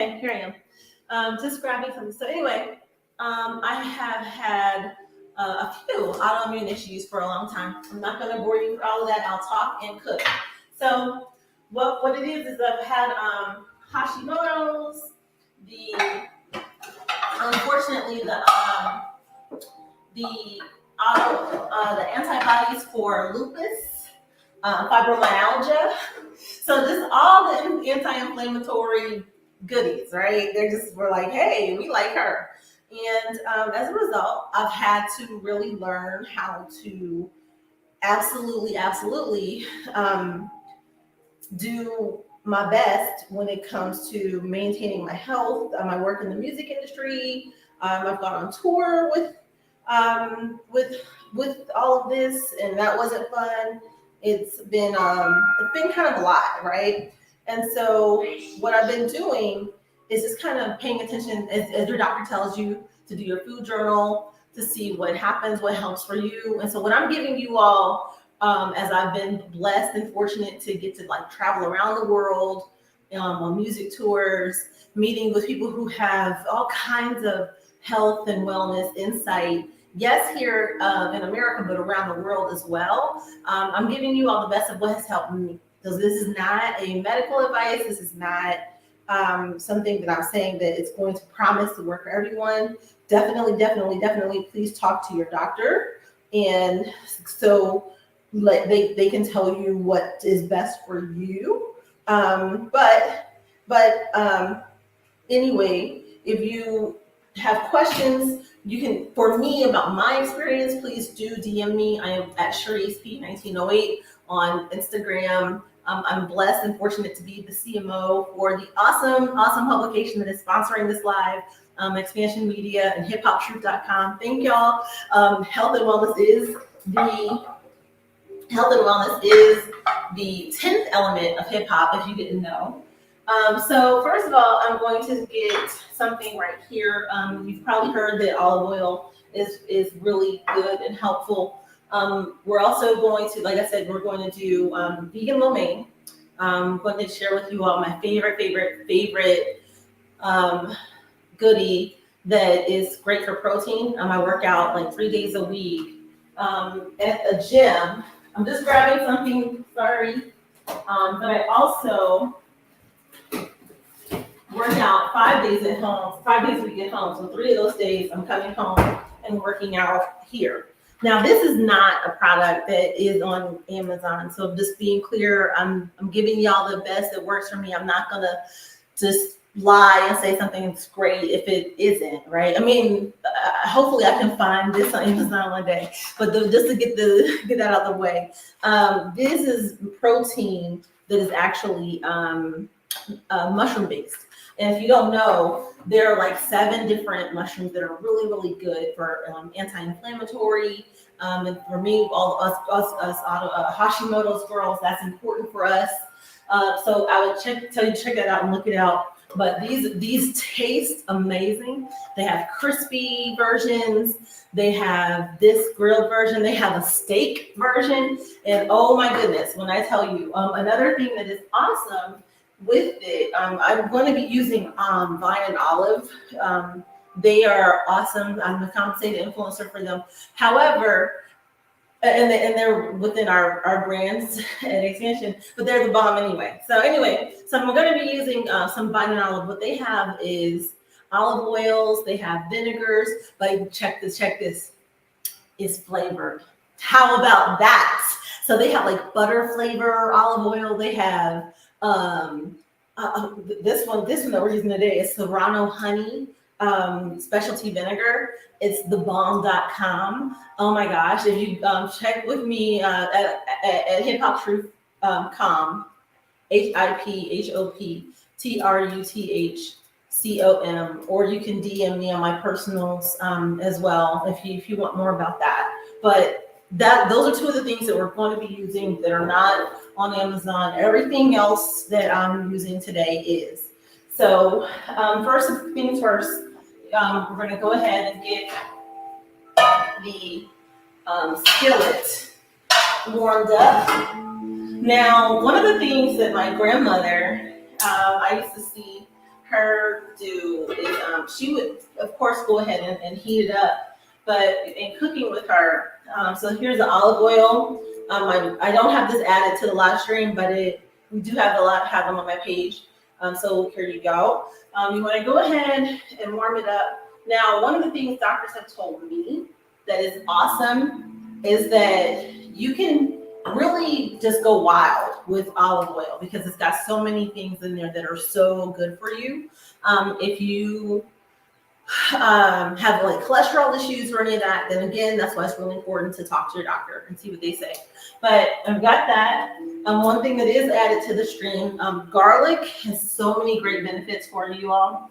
Okay, here I am. Just grabbing something. So anyway, I have had a few autoimmune issues for a long time. I'm not going to bore you with all of that. I'll talk and cook. So what it is I've had Hashimoto's. The unfortunately the the antibodies for lupus, fibromyalgia. So just all the anti-inflammatory goodies, right? They just were like, hey, we like her. And as a result, I've had to really learn how to absolutely do my best when it comes to maintaining my health. I work in the music industry. I've gone on tour with all of this, and that wasn't fun. It's been kind of a lot, right? And so what I've been doing is just kind of paying attention as your doctor tells you to do your food journal, to see what happens, what helps for you. And so what I'm giving you all, as I've been blessed and fortunate to get to like travel around the world on music tours, meeting with people who have all kinds of health and wellness insight. Yes, here in America, but around the world as well. I'm giving you all the best of what has helped me. So this is not a medical advice. This is not something that I'm saying that it's going to promise to work for everyone. Definitely, please talk to your doctor, and so they can tell you what is best for you. Anyway, if you have questions, you can, for me, about my experience, please do DM me. I am at ShariceP1908 on Instagram. I'm blessed and fortunate to be the CMO for the awesome publication that is sponsoring this live, Expansion Media and HipHopTruth.com. Thank y'all. Health and wellness is the 10th element of hip hop, if you didn't know. So first of all, I'm going to get something right here. You've probably heard that olive oil is really good and helpful. We're also going to, like I said, we're going to do vegan lo mein. I'm going to share with you all my favorite goodie that is great for protein. I work out like 3 days a week at a gym. I'm just grabbing something, sorry. But I also work out 5 days at home, 5 days a week at home. So 3 of those days I'm coming home and working out here. Now, this is not a product that is on Amazon. So just being clear, I'm giving y'all the best that works for me. I'm not gonna just lie and say something's great if it isn't, right? I mean, hopefully I can find this on Amazon one day, but just to get that out of the way, this is protein that is actually mushroom based. And if you don't know, there are like 7 different mushrooms that are really good for anti-inflammatory. And for me, all us Hashimoto's girls, that's important for us. So I would tell you to check that out and look it out. But these taste amazing. They have crispy versions. They have this grilled version. They have a steak version. And oh my goodness, when I tell you, another thing that is awesome with it, I'm going to be using Vine and Olive. They are awesome. I'm a compensated influencer for them. However, and they're within our brands at Expansion, but they're the bomb anyway. So I'm going to be using some Vine and Olive. What they have is olive oils. They have vinegars. But check this. It's flavored. How about that? So they have like butter flavor olive oil. They have this one that we're using today is Serrano honey specialty vinegar. It's thebomb.com. Oh my gosh, if you check with me at hiphoptruth.com, HIPHOPTRUTHCOM, or you can DM me on my personals as well if you want more about that. But those are 2 of the things that we're going to be using that are not on Amazon. Everything else that I'm using today is. So first things first, we're going to go ahead and get the skillet warmed up. Now, one of the things that my grandmother, I used to see her do is she would, of course, go ahead and heat it up. But in cooking with her, so here's the olive oil. I don't have this added to the live stream, but we do have them on my page. So here you go. You want to go ahead and warm it up. Now, one of the things doctors have told me that is awesome is that you can really just go wild with olive oil because it's got so many things in there that are so good for you. If you have like cholesterol issues or any of that, then again, that's why it's really important to talk to your doctor and see what they say. But I've got that. One thing that is added to the stream, garlic has so many great benefits for you all.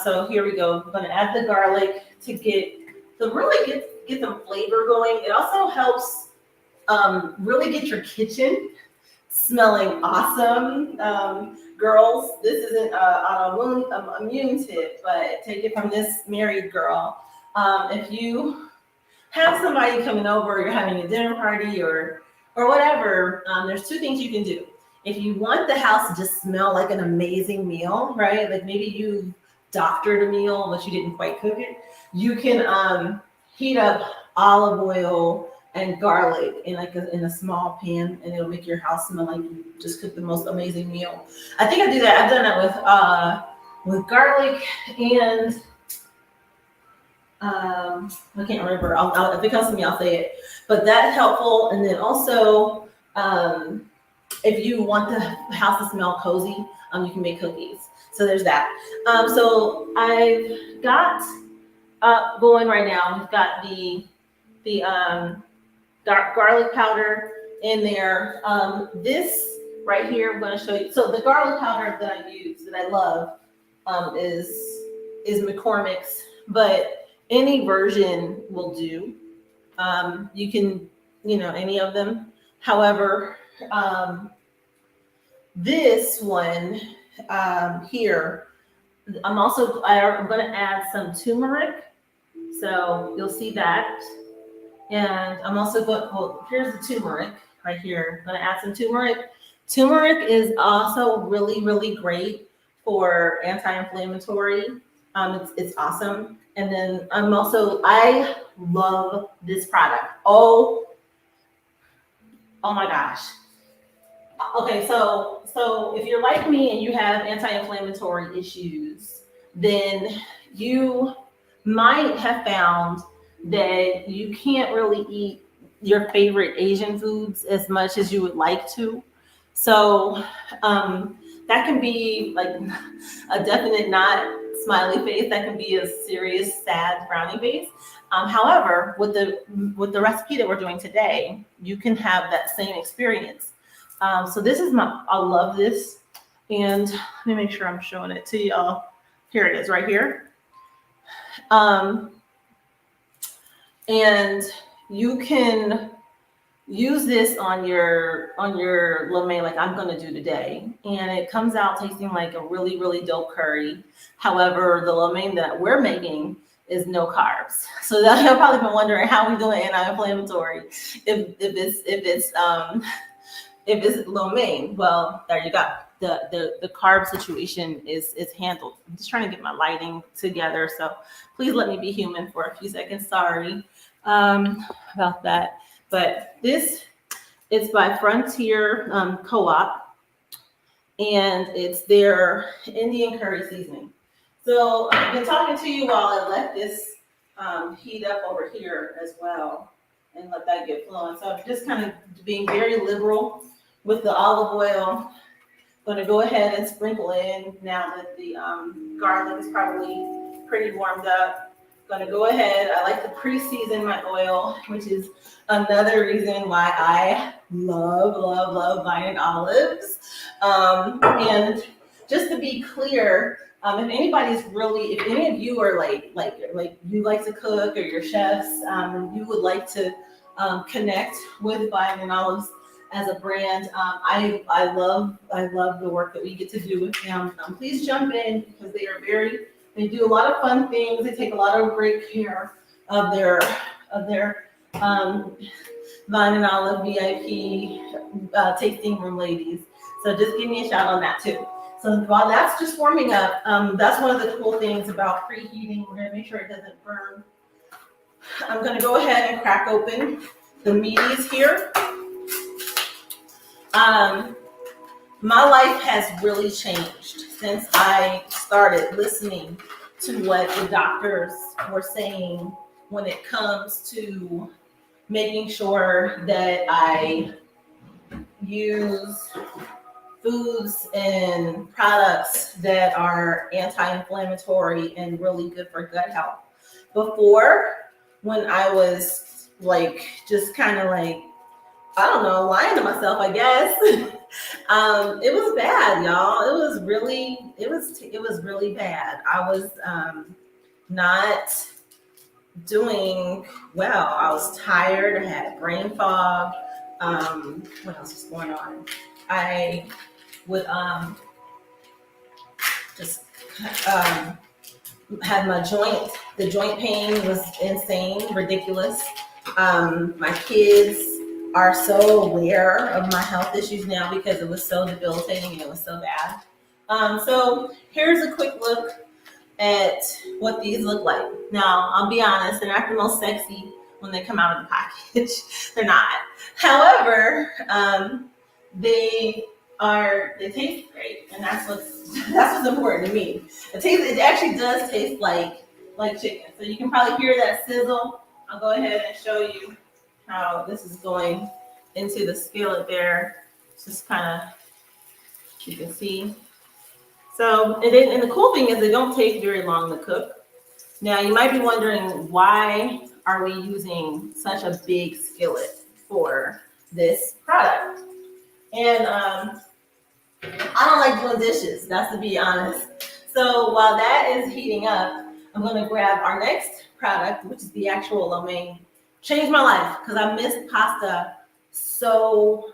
So here we go. I'm going to add the garlic to really get some flavor going. It also helps really get your kitchen smelling awesome. Girls, this isn't an immune tip, but take it from this married girl. If you have somebody coming over, you're having a dinner party or whatever, there's two things you can do. If you want the house to just smell like an amazing meal, right? Like maybe you doctored a meal, but you didn't quite cook it. You can heat up olive oil and garlic in a small pan, and it'll make your house smell like you just cooked the most amazing meal. I think I do that. I've done that with garlic and I can't remember. If it comes to me, I'll say it. But that's helpful. And then also, if you want the house to smell cozy, you can make cookies. So there's that. So I've got going right now. We've got the garlic powder in there. This right here, I'm going to show you. So the garlic powder that I use, that I love, is McCormick's, but any version will do. You can, any of them. However, this one here, I'm going to add some turmeric. So you'll see that. And I'm also here's the turmeric right here. I'm going to add some turmeric. Turmeric is also really, really great for anti-inflammatory. It's awesome. And then I love this product. Oh my gosh. Okay, so if you're like me and you have anti-inflammatory issues, then you might have found that you can't really eat your favorite Asian foods as much as you would like to. So that can be like a definite not smiley face. That can be a serious, sad, frowny face. However, with the recipe that we're doing today, you can have that same experience. So this is I love this. And let me make sure I'm showing it to y'all. Here it is right here. And you can use this on your lo mein like I'm going to do today. And it comes out tasting like a really, really dope curry. However, the lo mein that we're making is no carbs. So that you've probably been wondering how we doing anti-inflammatory if it's lo mein. Well, there you go. The carb situation is handled. I'm just trying to get my lighting together. So please let me be human for a few seconds. Sorry about that. But this is by Frontier Co-op, and it's their Indian curry seasoning. So I've been talking to you while I let this heat up over here as well and let that get flowing. So I'm just kind of being very liberal with the olive oil. I'm going to go ahead and sprinkle in now that the garlic is probably pretty warmed up. Going to go ahead. I like to pre-season my oil, which is another reason why I love buying olives. And just to be clear, if any of you are like you like to cook or you're chefs, you would like to connect with Buying Olives as a brand. I love the work that we get to do with them. Please jump in because they do a lot of fun things. They take a lot of great care of their Vine and Olive VIP tasting room ladies. So just give me a shout on that too. So while that's just warming up, that's one of the cool things about preheating. We're gonna make sure it doesn't burn. I'm gonna go ahead and crack open the meaties here. My life has really changed since I started listening to what the doctors were saying when it comes to making sure that I use foods and products that are anti-inflammatory and really good for gut health. Before, when I was like just kind of like, I don't know, lying to myself, I guess. It was bad, y'all. It was really bad. I was not doing well. I was tired. I had brain fog. What else was going on? I would just had the joint pain was insane, ridiculous. My kids are so aware of my health issues now because it was so debilitating and it was so bad. So here's a quick look at what these look like. Now, I'll be honest, they're not the most sexy when they come out of the package. They're not. However, they taste great, and that's what's important to me. It actually does taste like chicken. So you can probably hear that sizzle. I'll go ahead and show you how this is going into the skillet there. Just kind of, you can see. So, and the cool thing is they don't take very long to cook. Now, you might be wondering, why are we using such a big skillet for this product? And I don't like doing dishes, that's to be honest. So while that is heating up, I'm going to grab our next product, which is the actual lo mein. Changed my life because I missed pasta so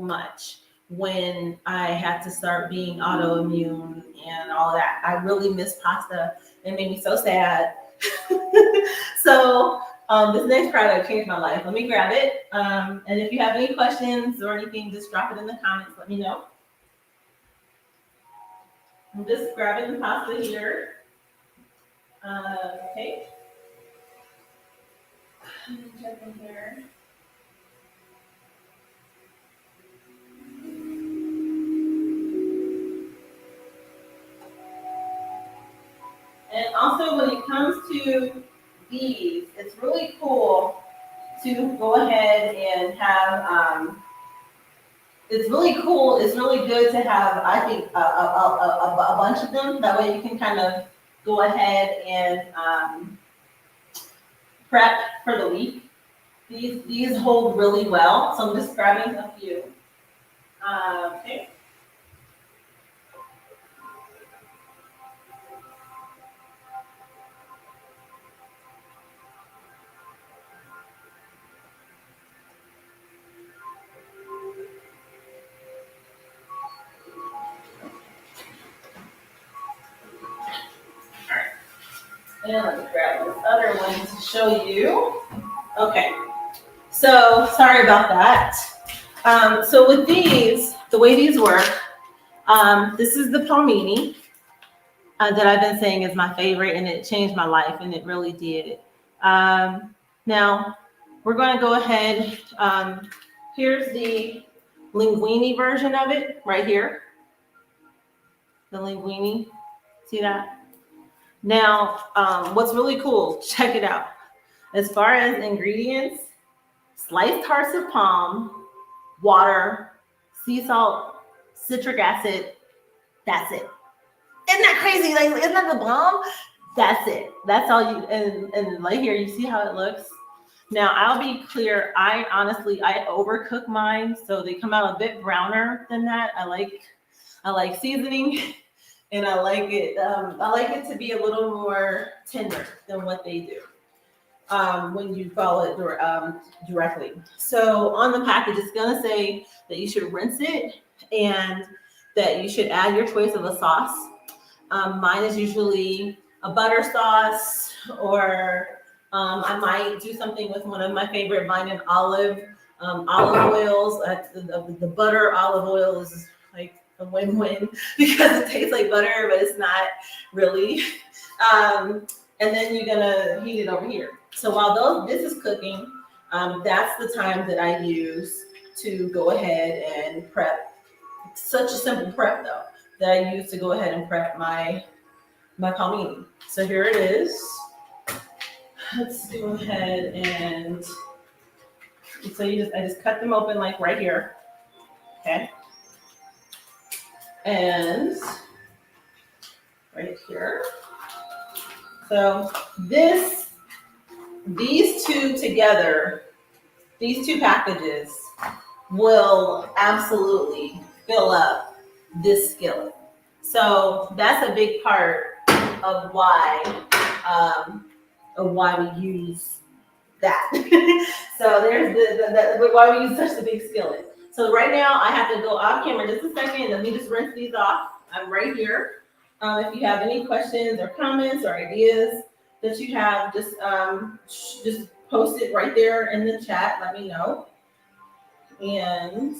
much when I had to start being autoimmune and all that. I really missed pasta. It made me so sad. So this next product changed my life. Let me grab it. And if you have any questions or anything, just drop it in the comments. Let me know. I'm just grabbing the pasta here. Okay. Let me check in here. And also, when it comes to these, it's really cool to go ahead and have. It's really cool. It's really good to have, I think, a bunch of them. That way, you can kind of go ahead and prep for the week. These hold really well, so I'm just grabbing a few. Okay. And let me grab this other one to show you. Okay. So sorry about that. So with these, the way these work, this is the palmini that I've been saying is my favorite, and it changed my life, and it really did. Now we're going to go ahead. Here's the linguine version of it right here. The linguine, see that? Now, what's really cool, check it out. As far as ingredients, sliced hearts of palm, water, sea salt, citric acid, that's it. Isn't that crazy? Like, isn't that the bomb? That's it. That's all you, and right here, you see how it looks? Now, I'll be clear, I overcook mine, so they come out a bit browner than that. I like seasoning. And I like it to be a little more tender than what they do when you follow it directly. So on the package, it's going to say that you should rinse it and that you should add your choice of a sauce. Mine is usually a butter sauce, or I might do something with one of my favorite vine and olive oils. The butter olive oil is like a win-win because it tastes like butter, but it's not really. And then you're gonna heat it over here. So while this is cooking, that's the time that I use to go ahead and prep. It's such a simple prep though that I use to go ahead and prep my palmini. So here it is. Let's go ahead and so I just cut them open like right here. Okay. And right here. So these two together, these two packages will absolutely fill up this skillet. So that's a big part of why we use that. So there's why we use such a big skillet. So right now I have to go off camera just a second. Let me just rinse these off. I'm right here. If you have any questions or comments or ideas that you have, just post it right there in the chat. Let me know. And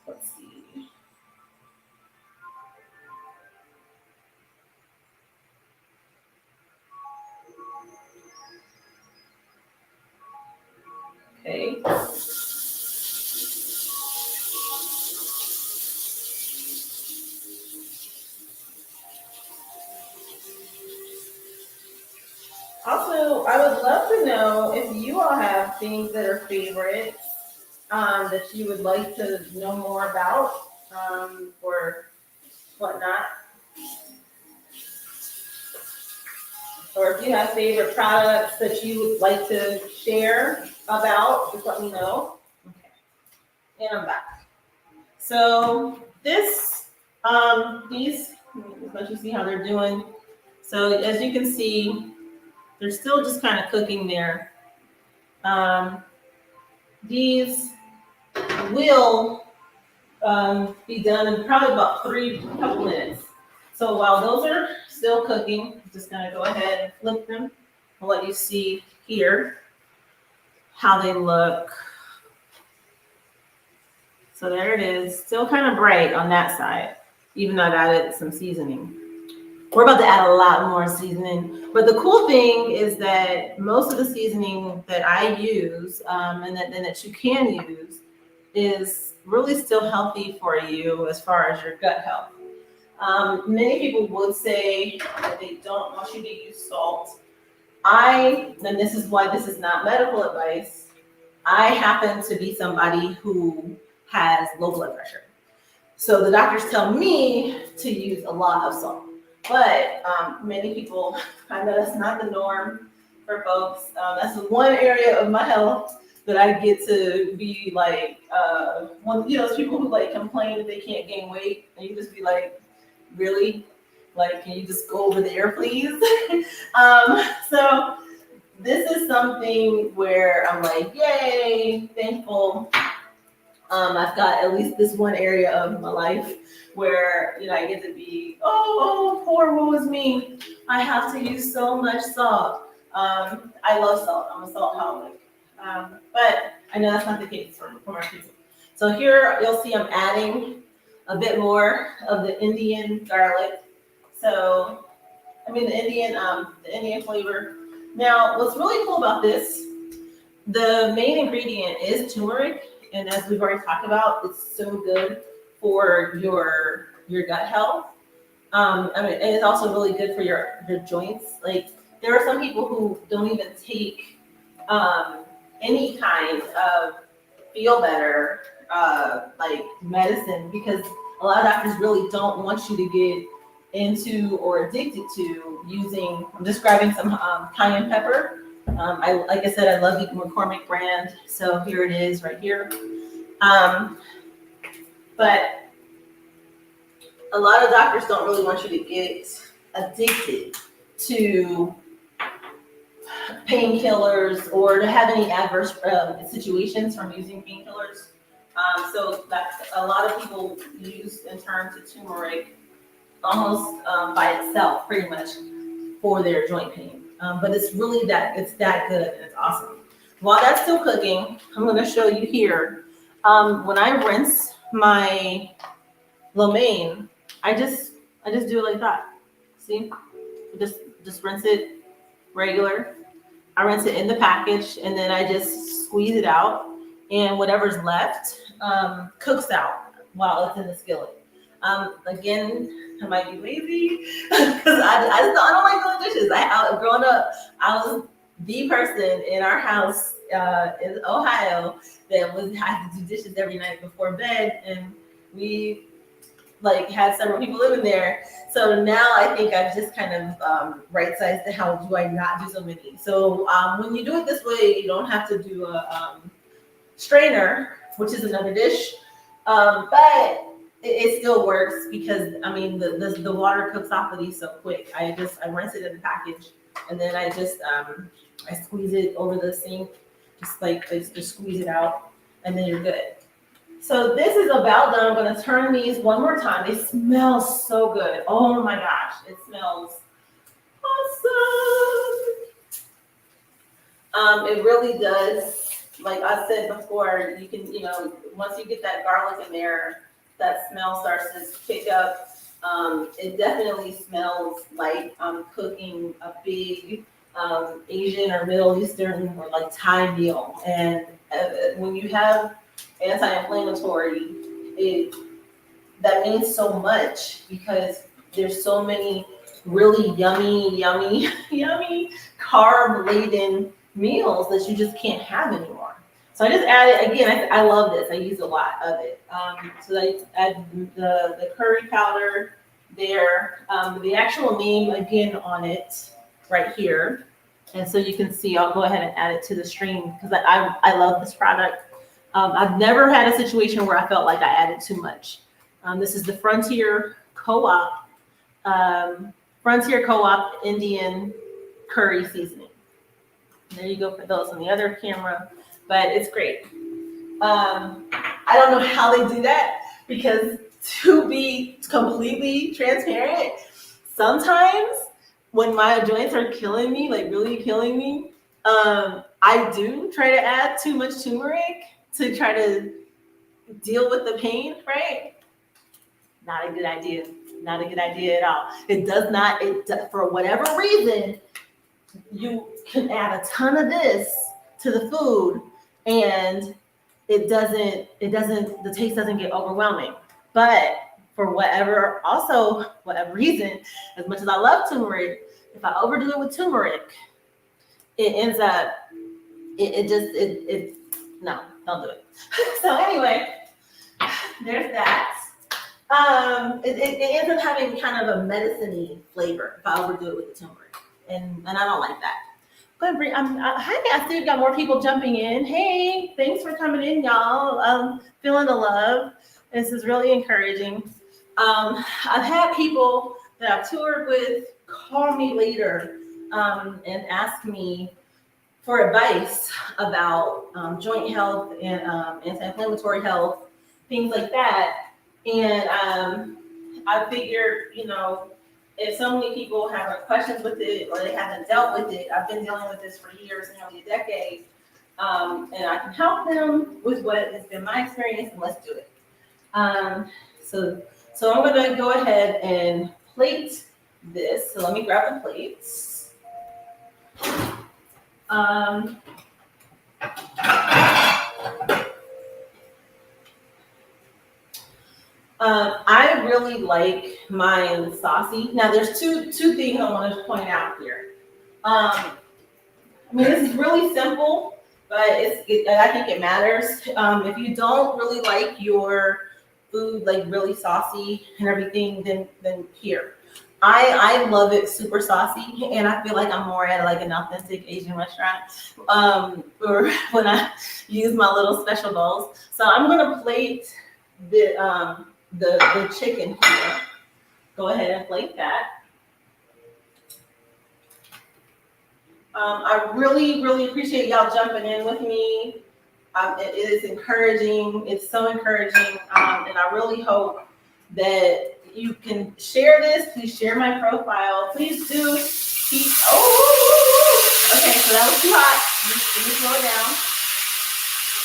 let's see. Okay. Also, I would love to know if you all have things that are favorites that you would like to know more about or whatnot. Or if you have favorite products that you would like to share about, just let me know. Okay. And I'm back. So these, let you see how they're doing. So as you can see, they're still just kind of cooking there. These will be done in probably about couple minutes. So while those are still cooking, I'm just gonna go ahead and flip them and let you see here how they look. So there it is, still kind of bright on that side, even though I've added some seasoning. We're about to add a lot more seasoning, but the cool thing is that most of the seasoning that I use and that you can use is really still healthy for you as far as your gut health. Many people would say that they don't want you to use salt. And this is why this is not medical advice, I happen to be somebody who has low blood pressure. So the doctors tell me to use a lot of salt. But many people find that that's not the norm for folks. That's the one area of my health that I get to be like, those people who like complain that they can't gain weight, and you just be like, really? Like, can you just go over there, please? So this is something where I'm like, yay, thankful. I've got at least this one area of my life where, I get to be, oh, poor woe is me. I have to use so much salt. I love salt. I'm a saltaholic. But I know that's not the case for most people. So here you'll see I'm adding a bit more of the Indian garlic. So, the Indian flavor. Now, what's really cool about this, the main ingredient is turmeric. And as we've already talked about, it's so good for your gut health. And it's also really good for your joints. Like, there are some people who don't even take any kind of feel better like medicine, because a lot of doctors really don't want you to get into or addicted to using. I'm describing some cayenne pepper. Like I said, I love the McCormick brand, so here it is right here. But a lot of doctors don't really want you to get addicted to painkillers or to have any adverse situations from using painkillers. So that's a lot of people use in terms of turmeric almost by itself, pretty much, for their joint pain. But it's really it's that good and it's awesome. While that's still cooking, I'm going to show you here. When I rinse my lo mein, I just do it like that. See, just rinse it regular. I rinse it in the package, and then I just squeeze it out, and whatever's left cooks out while it's in the skillet. Again, I might be lazy because I don't like doing dishes. Growing up, I was the person in our house in Ohio that had to do dishes every night before bed, and we like had several people living there. So now I think I've just kind of right-sized to how do I not do so many. So when you do it this way, you don't have to do a strainer, which is another dish, but it still works because I mean the water cooks off of these so quick. I rinse it in the package, and then I just I squeeze it over the sink, just squeeze it out, and then you're good. So this is about done. I'm going to turn these one more time. They smell so good. Oh my gosh, it smells awesome. It really does. Like I said before, you can, once you get that garlic in there, that smell starts to kick up. It definitely smells like I'm cooking a big Asian or Middle Eastern or like Thai meal. And when you have anti-inflammatory, that means so much because there's so many really yummy carb-laden meals that you just can't have anymore. So I just added, again, I love this. I use a lot of it. So I add the curry powder there, the actual name again on it right here. And so you can see, I'll go ahead and add it to the stream because I love this product. I've never had a situation where I felt like I added too much. This is the Frontier Co-op Indian curry seasoning. There you go for those on the other camera, but it's great. I don't know how they do that because to be completely transparent, sometimes when my joints are killing me, like really killing me, I do try to add too much turmeric to try to deal with the pain, right? Not a good idea. Not a good idea at all. It does not, for whatever reason, you can add a ton of this to the food and the taste doesn't get overwhelming. But for whatever reason, as much as I love turmeric, if I overdo it with turmeric, it ends up, no, don't do it. So anyway, there's that. It ends up having kind of a medicine-y flavor if I overdo it with the turmeric, and I don't like that. Go ahead, hi, I see we've got more people jumping in. Hey, thanks for coming in, y'all. Feeling the love. This is really encouraging. I've had people that I've toured with call me later and ask me for advice about joint health and anti-inflammatory health, things like that. And I figured, if so many people have questions with it or they haven't dealt with it, I've been dealing with this for years, nearly a decade, and I can help them with what has been my experience, and let's do it. So I'm going to go ahead and plate this. So let me grab the plates. I really like mine saucy. Now, there's two things I want to point out here. I mean, this is really simple, but I think it matters. If you don't really like your food like really saucy and everything, then here. I love it super saucy, and I feel like I'm more at like an authentic Asian restaurant or when I use my little special bowls. So I'm gonna plate the chicken here. Go ahead and plate that. I really, really appreciate y'all jumping in with me. It is encouraging. It's so encouraging, and I really hope that you can share this. Please share my profile. Please do keep. Oh, okay. So that was too hot. Let me slow it down.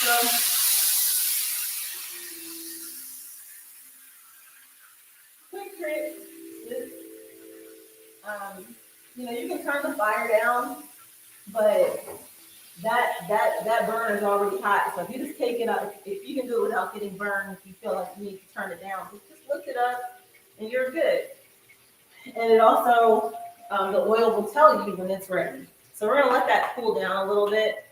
So trick is, you can turn the fire down, but that burn is already hot. So if you just take it up, if you can do it without getting burned, if you feel like you need to turn it down, just lift it up and you're good. And it also, the oil will tell you when it's ready. So we're gonna let that cool down a little bit.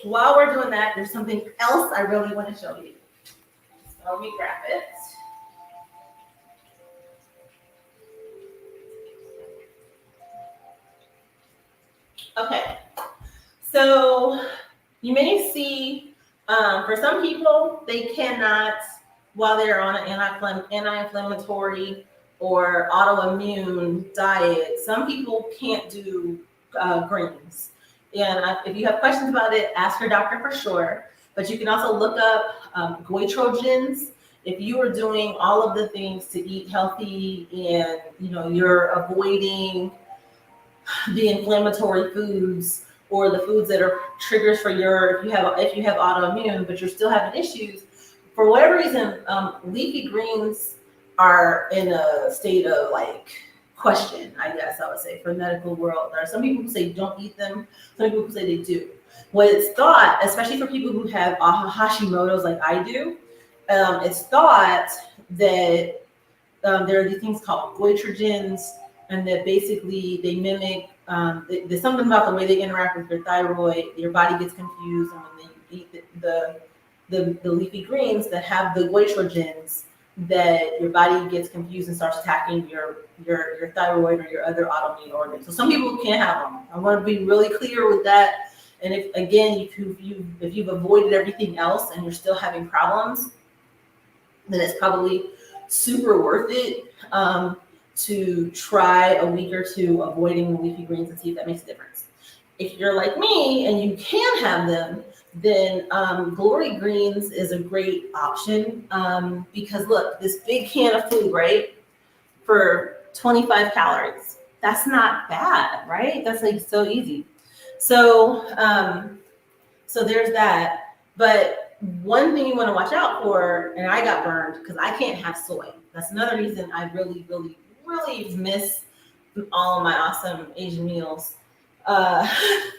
While we're doing that, there's something else I really want to show you. So let me grab it. Okay, so you may see, for some people, they cannot, while they're on an anti-inflammatory or autoimmune diet, some people can't do greens. And if you have questions about it, ask your doctor for sure. But you can also look up goitrogens. If you are doing all of the things to eat healthy and you're avoiding the inflammatory foods or the foods that are triggers for if you have autoimmune, but you're still having issues, for whatever reason, leafy greens are in a state of question, I guess I would say, for the medical world. There are some people who say don't eat them, some people who say they do. What it's thought, especially for people who have Hashimoto's like I do, it's thought that there are these things called goitrogens, and that basically they mimic, there's something about the way they interact with your thyroid, your body gets confused, and when you eat the leafy greens that have the goitrogens, that your body gets confused and starts attacking your thyroid or your other autoimmune organs. So some people can't have them. I want to be really clear with that. And if you've avoided everything else and you're still having problems, then it's probably super worth it to try a week or two avoiding the leafy greens and see if that makes a difference. If you're like me and you can have them, then Glory Greens is a great option because look, this big can of food, right, for 25 calories. That's not bad, right? That's so easy. So so there's that. But one thing you want to watch out for, and I got burned because I can't have soy. That's another reason I really, really, really miss all of my awesome Asian meals.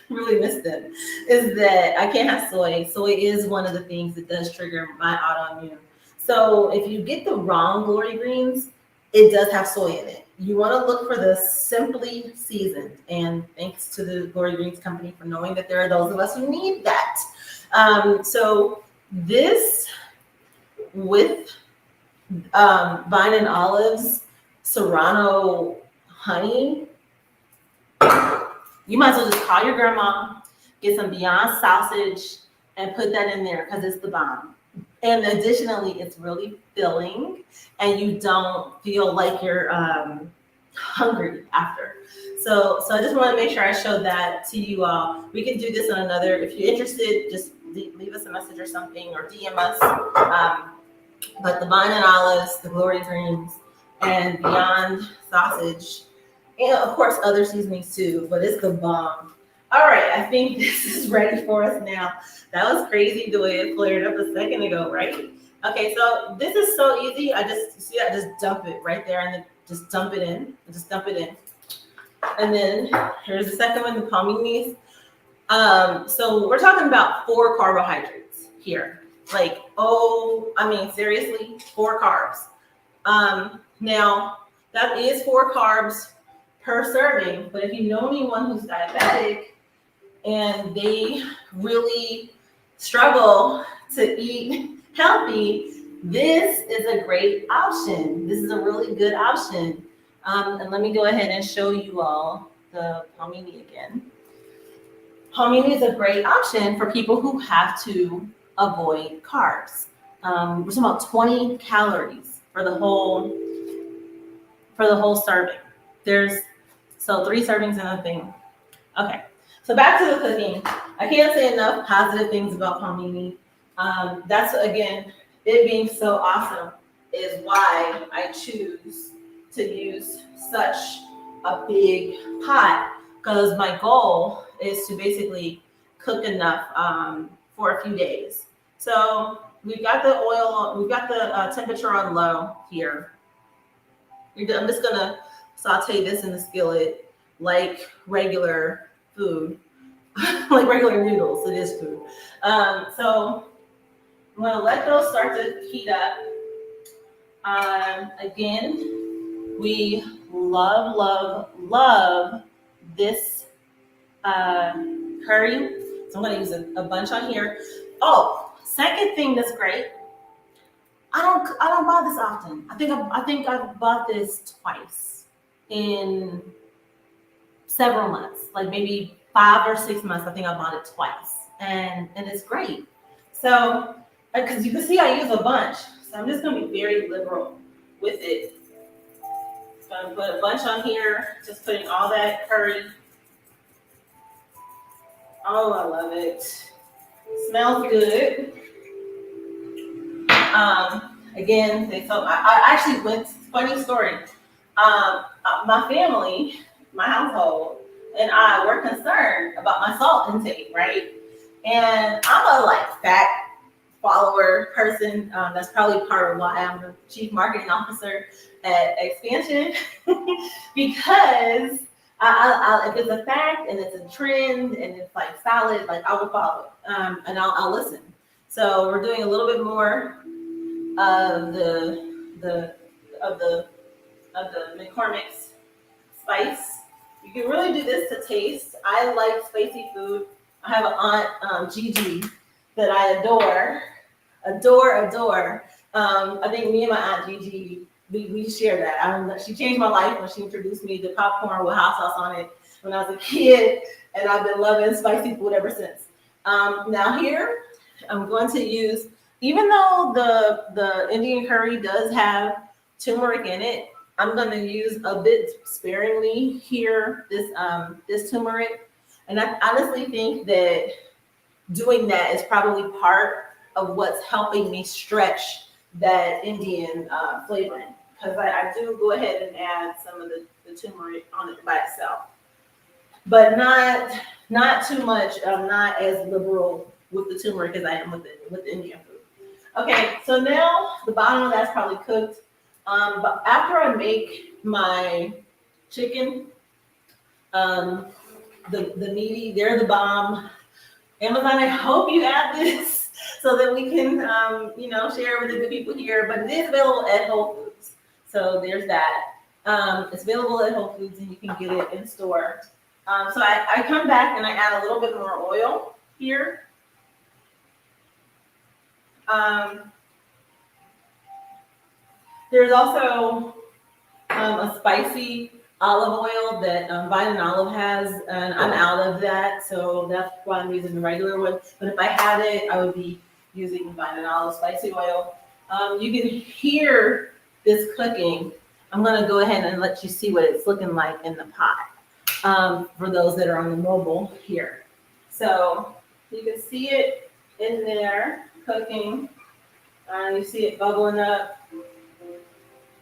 Really miss them, is that I can't have soy. Soy is one of the things that does trigger my autoimmune. So if you get the wrong Glory Greens, it does have soy in it. You want to look for the simply seasoned, and thanks to the Glory Greens company for knowing that there are those of us who need that. So this with Vine and Olives Serrano honey, you might as well just call your grandma, get some Beyond sausage, and put that in there because it's the bomb. And additionally, it's really filling, and you don't feel like you're hungry after. So I just want to make sure I showed that to you all. We can do this on another. If you're interested, just leave us a message or something, or DM us. But the Vine and Olives, the Glory Greens, and Beyond sausage, and of course other seasonings too, but it's the bomb. All right, I think this is ready for us now. That was crazy the way it flared up a second ago, right? Okay, so this is so easy. I just dump it right there, and then just dump it in. And then here's the second one, the palminis. So we're talking about 4 carbohydrates here. Seriously, 4 carbs. Now that is 4 carbs per serving, but if you know anyone who's diabetic and they really struggle to eat healthy, this is a great option. This is a really good option. And let me go ahead and show you all the palmini again. Palmini is a great option for people who have to avoid carbs. We're talking about 20 calories for the whole serving. So 3 servings in a thing. Okay, so back to the cooking. I can't say enough positive things about palmini. That's, again, it being so awesome is why I choose to use such a big pot, because my goal is to basically cook enough for a few days. So we've got the oil, we've got the temperature on low here. I'm just gonna saute this in the skillet like regular food, like regular noodles. It is food. So I'm gonna let those start to heat up. Again, we love this uh, curry. So I'm gonna use a bunch on here. Oh, second thing that's great. I don't buy this often. I think I've bought this twice in several months, like maybe 5 or 6 months. I think I bought it twice, and it's great. So because you can see I use a bunch, so I'm just gonna be very liberal with it. Gonna put a bunch on here, just putting all that curry. Oh, I love it. Smells good. Again, I actually went. Funny story. My family, my household, and I were concerned about my salt intake, right? And I'm a fat follower person. That's probably part of why I'm the chief marketing officer at Expansion, because if it's a fact and it's a trend and it's solid, I will follow it, and I'll listen. So we're doing a little bit more of the of the McCormick's spice. You can really do this to taste. I like spicy food. I have an aunt, Gigi, that I adore. I think me and my aunt Gigi, we share that. She changed my life when she introduced me to popcorn with hot sauce on it when I was a kid, and I've been loving spicy food ever since. Now here, I'm going to use, even though the Indian curry does have turmeric in it, I'm going to use a bit sparingly here, this turmeric. And I honestly think that doing that is probably part of what's helping me stretch that Indian flavoring. Because I do go ahead and add some of the turmeric on it by itself. But not too much. I'm not as liberal with the turmeric as I am with the Indian food. Okay, so now the bottom of that's probably cooked. But after I make my chicken, the meaty, they're the bomb. Amazon, I hope you add this so that we can, share with the good people here. But it is available at Whole Foods, so there's that. It's available at Whole Foods, and you can get it in store. So I come back and I add a little bit more oil here. There's also a spicy olive oil that Vine and Olive has, and I'm out of that, so that's why I'm using the regular one. But if I had it, I would be using Vine and Olive spicy oil. You can hear this cooking. I'm going to go ahead and let you see what it's looking like in the pot for those that are on the mobile here. So you can see it in there cooking. You see it bubbling up. Oh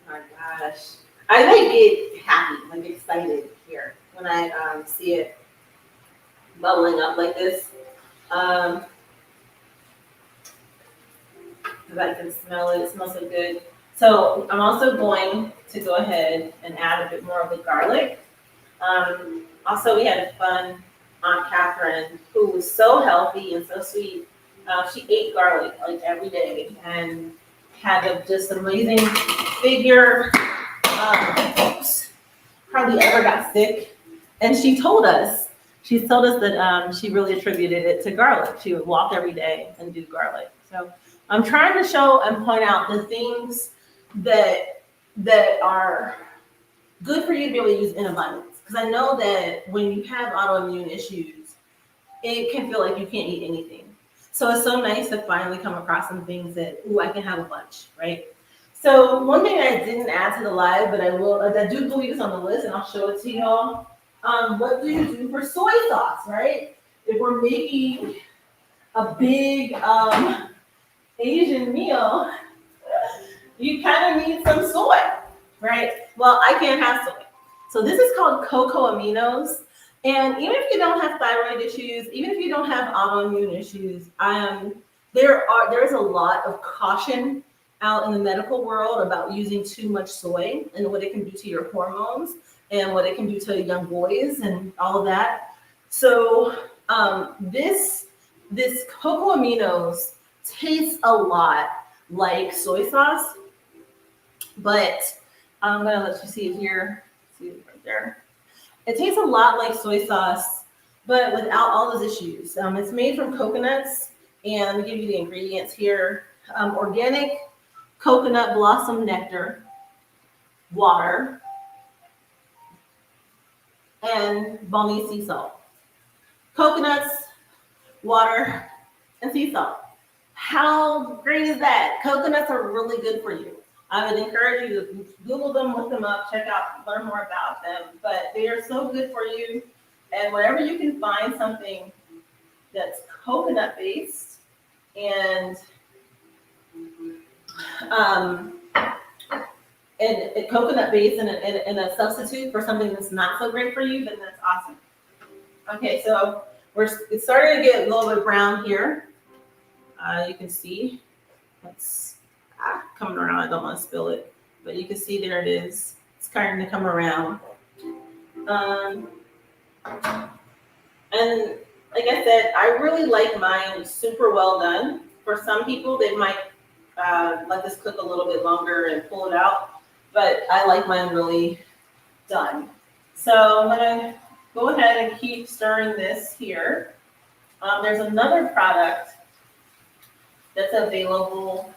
my gosh. I get happy, excited here when I see it bubbling up like this. Because I can smell it. It smells so good. So I'm also going to go ahead and add a bit more of the garlic. Also, we had fun. Aunt Catherine, who was so healthy and so sweet, she ate garlic every day and had just amazing figure. Hardly ever got sick, and she told us that she really attributed it to garlic. She would walk every day and do garlic. So I'm trying to show and point out the things that are good for you to be able to use in abundance. Because I know that when you have autoimmune issues, it can feel like you can't eat anything. So it's so nice to finally come across some things that, I can have a bunch, right? So one thing I didn't add to the live, but I will, I do believe it's on the list, and I'll show it to y'all. What do you do for soy sauce, right? If we're making a big Asian meal, you kind of need some soy, right? Well, I can't have soy. So this is called cocoa aminos. And even if you don't have thyroid issues, even if you don't have autoimmune issues, there is a lot of caution out in the medical world about using too much soy and what it can do to your hormones and what it can do to young boys and all of that. So this cocoa aminos tastes a lot like soy sauce, but I'm gonna let you see it here. See it right there. It tastes a lot like soy sauce, but without all those issues. It's made from coconuts, and I'll give you the ingredients here. Organic coconut blossom nectar, water, and balmy sea salt. Coconuts, water, and sea salt. How great is that? Coconuts are really good for you. I would encourage you to Google them, look them up, check out, learn more about them. But they are so good for you. And whenever you can find something that's coconut based and coconut based and a substitute for something that's not so great for you, then that's awesome. Okay, so it's starting to get a little bit brown here. You can see it's coming around. I don't want to spill it, but you can see there it is. It's starting to come around. And like I said, I really like mine super well done. For some people, they might let this cook a little bit longer and pull it out, but I like mine really done. So I'm gonna go ahead and keep stirring this here. There's another product that's available,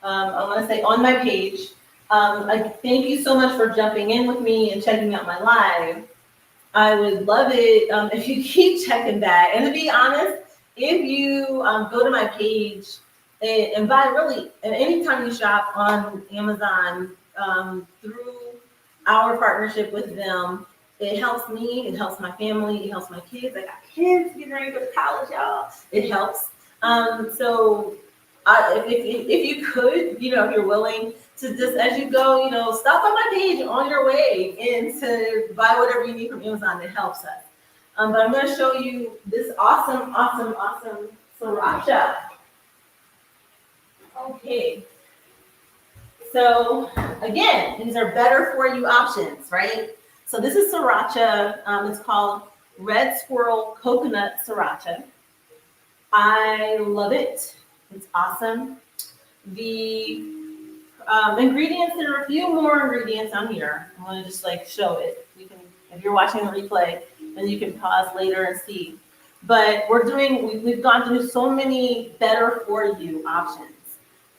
I want to say on my page. I thank you so much for jumping in with me and checking out my live. I would love it if you keep checking that. And to be honest, if you go to my page and buy really, and anytime you shop on Amazon through our partnership with them, it helps me, it helps my family, it helps my kids. I got kids getting ready to go to college, y'all. It helps. So if you could, if you're willing to just, as you go, stop on my page on your way and to buy whatever you need from Amazon, it helps us. But I'm going to show you this awesome sriracha. Okay. So again, these are better for you options, right? So this is sriracha. It's called Red Squirrel Coconut Sriracha. I love it. It's awesome. The ingredients, there are a few more ingredients on here. I want to just show it. You can, if you're watching the replay, then you can pause later and see. But we've gone through so many better for you options.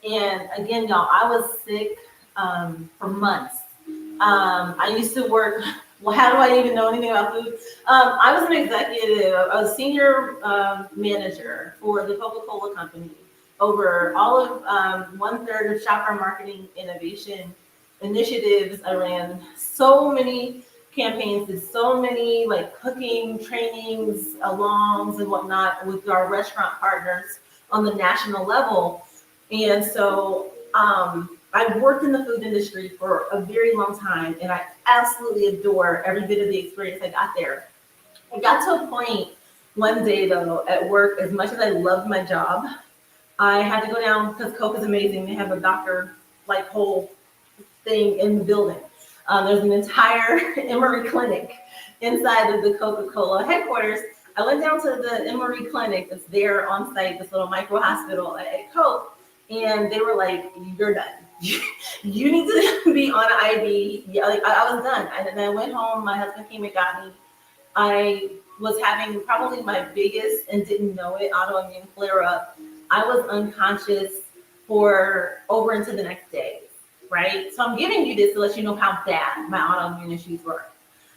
And again, y'all, I was sick for months. I used to work. Well, how do I even know anything about food? I was an executive, a senior manager for the Coca-Cola company over all of 1/3 of shopper marketing innovation initiatives. I ran so many campaigns, did so many cooking trainings, alongs and whatnot with our restaurant partners on the national level. And so I've worked in the food industry for a very long time, and I absolutely adore every bit of the experience I got there. I got to a point one day, though, at work, as much as I loved my job, I had to go down, because Coke is amazing. They have a doctor, whole thing in the building. There's an entire Emory clinic inside of the Coca-Cola headquarters. I went down to the Emory clinic that's there on site, this little micro hospital at Coke, and they were like, "You're done. You need to be on an IV." Yeah, I was done. And I went home. My husband came and got me. I was having probably my biggest, and didn't know it, autoimmune flare up. I was unconscious for over into the next day, right? So I'm giving you this to let you know how bad my autoimmune issues were.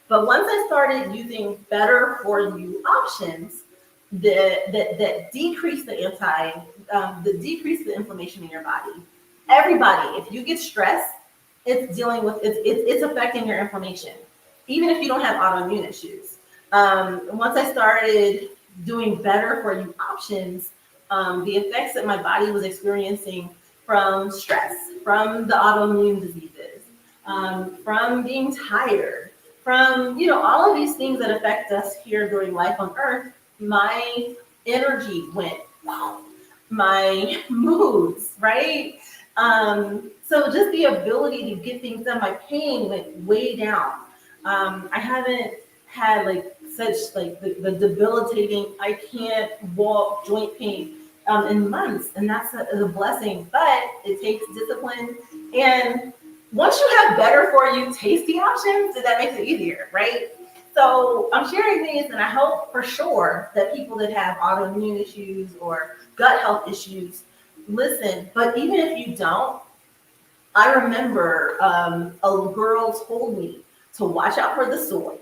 But once I started using better for you options that decrease the decrease the inflammation in your body. Everybody, if you get stressed, it's affecting your inflammation, even if you don't have autoimmune issues. Once I started doing better for you options, the effects that my body was experiencing from stress, from the autoimmune diseases, from being tired, from all of these things that affect us here during life on Earth, my energy went, my moods, right? So just the ability to get things done, my pain went way down. I haven't had like such like the debilitating, I can't walk joint pain in months, and that's a blessing. But it takes discipline, and once you have better for you tasty options, then that makes it easier, right? So I'm sharing these, and I hope for sure that people that have autoimmune issues or gut health issues listen. But even if you don't, I remember a girl told me to watch out for the soy.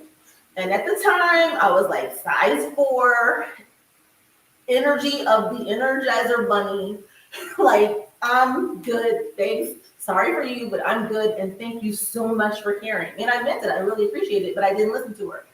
And at the time, I was like size 4, energy of the Energizer Bunny. Like, I'm good. Thanks. Sorry for you, but I'm good. And thank you so much for caring. And I meant it. I really appreciate it, but I didn't listen to her.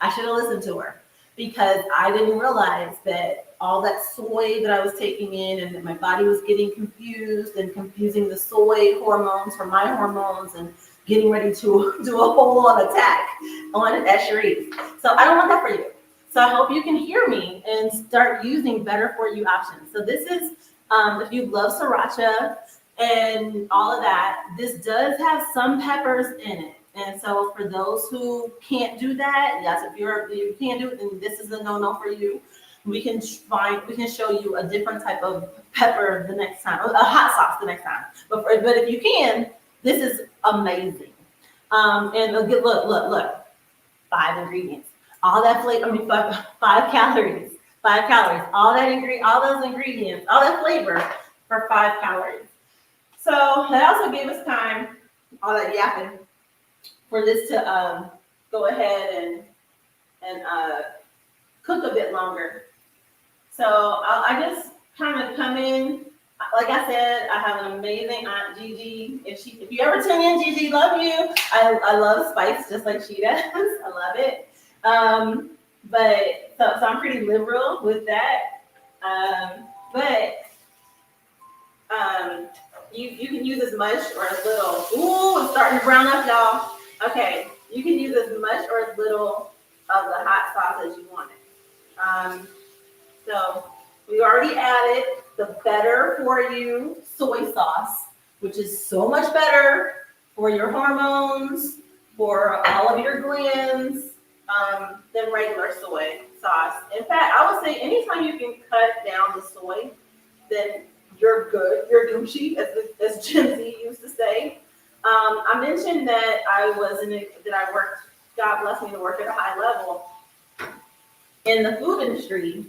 I should have listened to her because I didn't realize that all that soy that I was taking in and that my body was getting confused and confusing the soy hormones for my hormones and getting ready to do a full-on attack on Escherichia. So I don't want that for you. So I hope you can hear me and start using better for you options. So this is, if you love sriracha and all of that, this does have some peppers in it. And so for those who can't do that, yes, if you can't do it, then this is a no-no for you. We can show you a different type of pepper the next time, a hot sauce the next time. But if you can, this is amazing. And look, 5 ingredients, all that flavor. I mean, five calories, 5 calories. All those ingredients, all that flavor for 5 calories. So that also gave us time, all that yapping, for this to go ahead and cook a bit longer. So I just kind of come in. Like I said, I have an amazing Aunt Gigi. If you ever tune in, Gigi, love you. I love spice just like she does. I love it. But so I'm pretty liberal with that. You can use as much or as little. Ooh, it's starting to brown up, y'all. Okay, you can use as much or as little of the hot sauce as you want it. So we already added the better for you soy sauce, which is so much better for your hormones, for all of your glands, than regular soy sauce. In fact, I would say anytime you can cut down the soy, then you're good, you're Gucci, as Gen Z used to say. I mentioned that I worked, God bless me to work at a high level in the food industry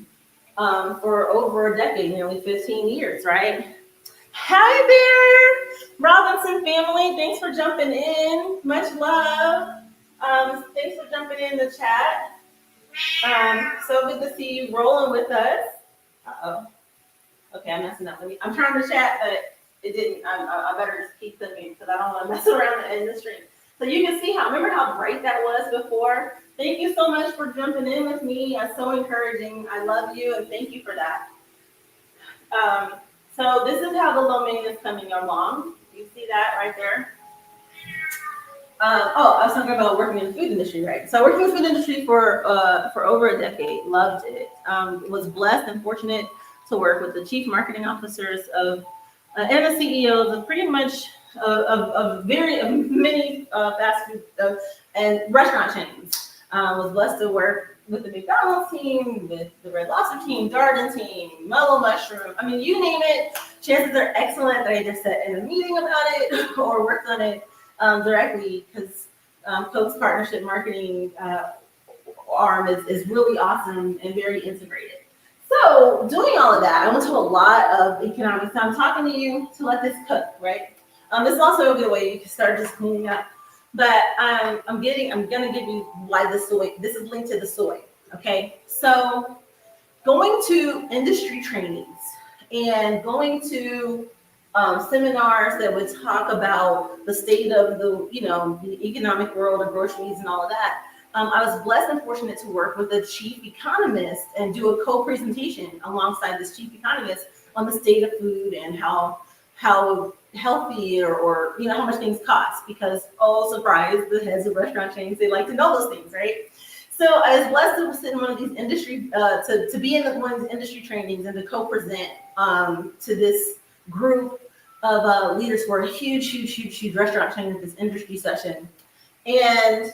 for over a decade, nearly 15 years, right? Hi there, Robinson family. Thanks for jumping in. Much love. Thanks for jumping in the chat. So good to see you rolling with us. Uh-oh. Okay, I'm messing up. I'm trying to chat, but it didn't. I better just keep clicking because I don't want to mess around in the stream. So you can see remember how bright that was before? Thank you so much for jumping in with me. That's so encouraging. I love you and thank you for that. So this is how the lo mein is coming along. You see that right there? I was talking about working in the food industry, right? So I worked in the food industry for over a decade. Loved it. Was blessed and fortunate to work with the chief marketing officers of and the CEOs of pretty much of many fast food and restaurant chains. Was blessed to work with the McDonald's team, with the Red Lobster team, Darden team, Mellow Mushroom. I mean, you name it. Chances are excellent that I either sat in a meeting about it or worked on it directly because Coke's partnership marketing arm is really awesome and very integrated. So doing all of that, I went to a lot of economics. I'm talking to you to let this cook, right? This is also a good way you can start just cleaning up. But I'm gonna give you why the soy. This is linked to the soy. Okay, so going to industry trainings and going to seminars that would talk about the state of the economic world of groceries and all of that. I was blessed and fortunate to work with a chief economist and do a co-presentation alongside this chief economist on the state of food and how healthy or how much things cost, because surprise, the heads of restaurant chains, they like to know those things, right? So I was blessed to sit in one of these industry to be in one of these industry trainings and to co-present to this group leaders for a huge restaurant chain at this industry session. And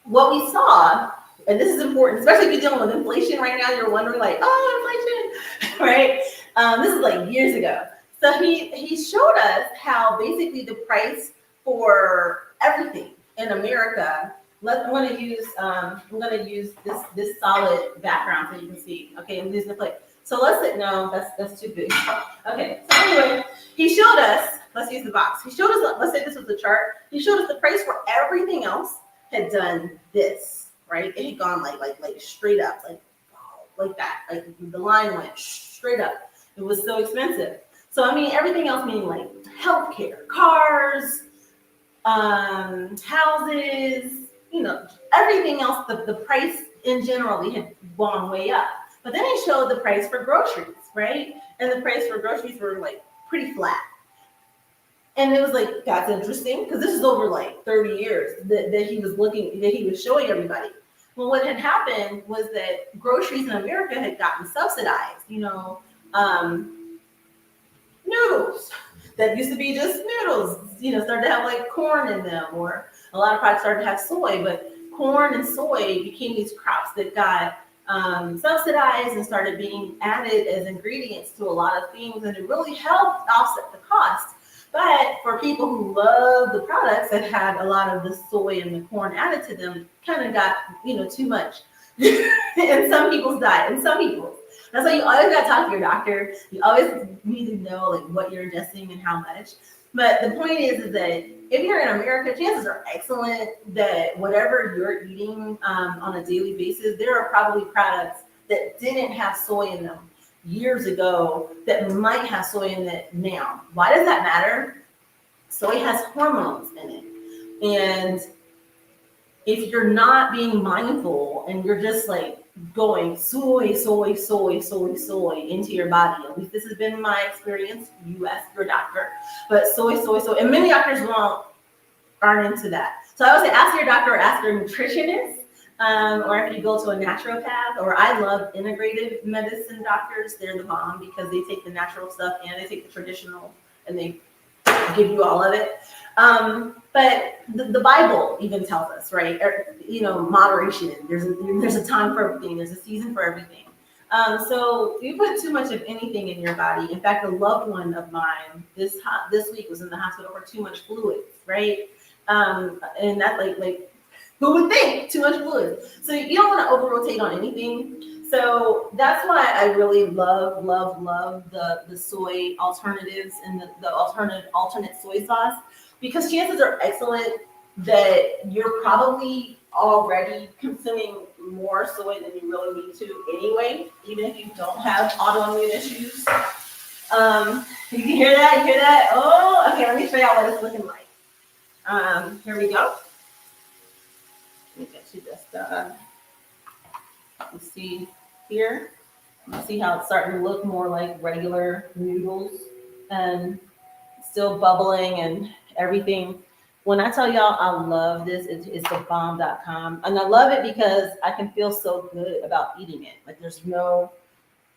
what we saw, and this is important, especially if you're dealing with inflation right now, you're wondering like, oh, inflation, right? This is like years ago. So he showed us how basically the price for everything in America. I'm going to use this solid background so you can see. Okay, I'm using the plate. So no, that's too big. Okay, so anyway, he showed us. Let's use the box. He showed us. Let's say this was the chart. He showed us the price for everything else had done this, right? It had gone like straight up, like that. Like the line went straight up. It was so expensive. So I mean, everything else, meaning like healthcare, cars, houses, everything else. The price in general had gone way up. But then he showed the price for groceries, right? And the price for groceries were like pretty flat. And it was like, that's interesting, because this is over like 30 years that he was showing everybody. Well, what had happened was that groceries in America had gotten subsidized, noodles that used to be just noodles, started to have like corn in them, or a lot of products started to have soy, but corn and soy became these crops that got subsidized and started being added as ingredients to a lot of things, and it really helped offset the cost. But for people who love the products that had a lot of the soy and the corn added to them, kind of got too much in some people's diet. And some people, that's why you always got to talk to your doctor. You always need to know like what you're ingesting and how much. But the point is that if you're in America, chances are excellent that whatever you're eating on a daily basis, there are probably products that didn't have soy in them years ago that might have soy in it now. Why does that matter? Soy has hormones in it. And if you're not being mindful and you're just like going soy into your body, at least this has been my experience, you ask your doctor, but soy, and many doctors aren't into that. So I would say ask your doctor or ask your nutritionist, or if you go to a naturopath, or I love integrative medicine doctors. They're the bomb because they take the natural stuff and they take the traditional and they give you all of it. But the Bible even tells us, right? Moderation. There's a time for everything. There's a season for everything. So you put too much of anything in your body. In fact, a loved one of mine this week was in the hospital for too much fluids, right? And that like who would think too much fluid? So you don't want to over rotate on anything. So that's why I really love the soy alternatives and the alternate soy sauce, because chances are excellent that you're probably already consuming more soy than you really need to anyway, even if you don't have autoimmune issues. You can hear that? You hear that? Oh, okay, let me show y'all what it's looking like. Here we go. Let me get you just, you see here, you see how it's starting to look more like regular noodles and still bubbling and everything. When I tell y'all I love this, it's the bomb.com. And I love it because I can feel so good about eating it. Like there's no,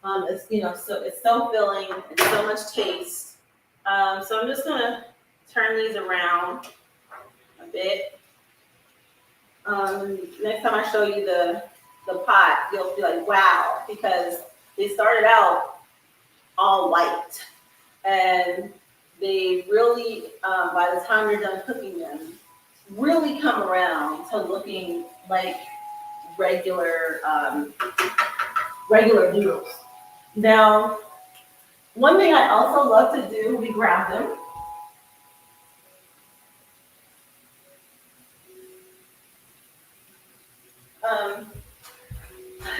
it's, so it's so filling, it's so much taste. So I'm just gonna turn these around a bit. Next time I show you the pot, you'll be like, wow, because they started out all white, and they really, by the time you're done cooking them, really come around to looking like regular noodles. Now, one thing I also love to do, we grab them.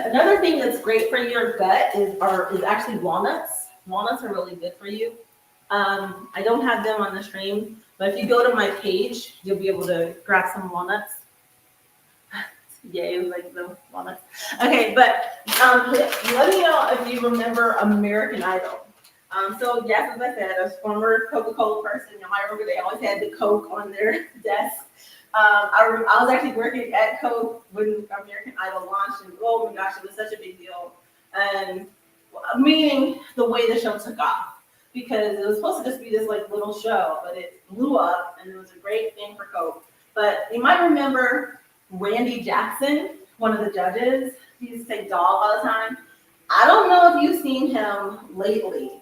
Another thing that's great for your gut is actually walnuts. Walnuts are really good for you. I don't have them on the stream, but if you go to my page, you'll be able to grab some walnuts. Yay, like the walnuts. Okay, but let me know if you remember American Idol. So yes, as I said, I was a former Coca-Cola person. You might remember they always had the Coke on their desk. I was actually working at Coke when American Idol launched, and oh my gosh, it was such a big deal. And meaning the way the show took off. because it was supposed to just be this like little show, but it blew up and it was a great thing for Coke. But you might remember Randy Jackson, one of the judges. He used to say dog all the time. I don't know if you've seen him lately,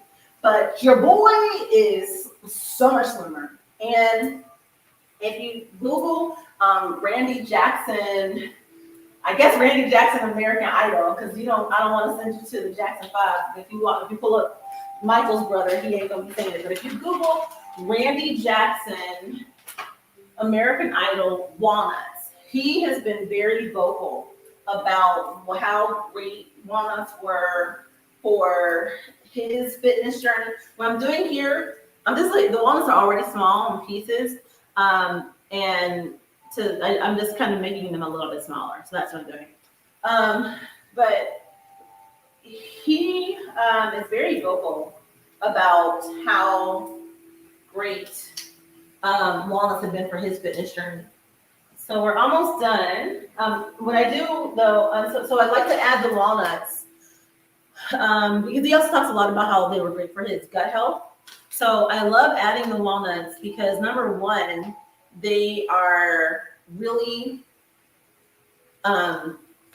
but your boy is so much slimmer. And if you Google Randy Jackson, I guess Randy Jackson American Idol, because I don't want to send you to the Jackson 5. If you pull up Michael's brother, he ain't gonna be saying it. But if you Google Randy Jackson American Idol walnuts, he has been very vocal about how great walnuts were for his fitness journey. What I'm doing here, I'm just like, the walnuts are already small in pieces, and I'm just kind of making them a little bit smaller. So that's what I'm doing. But he is very vocal about how great walnuts have been for his fitness journey. So we're almost done. What I do though, so I'd like to add the walnuts because he also talks a lot about how they were great for his gut health. So I love adding the walnuts because number one, they are really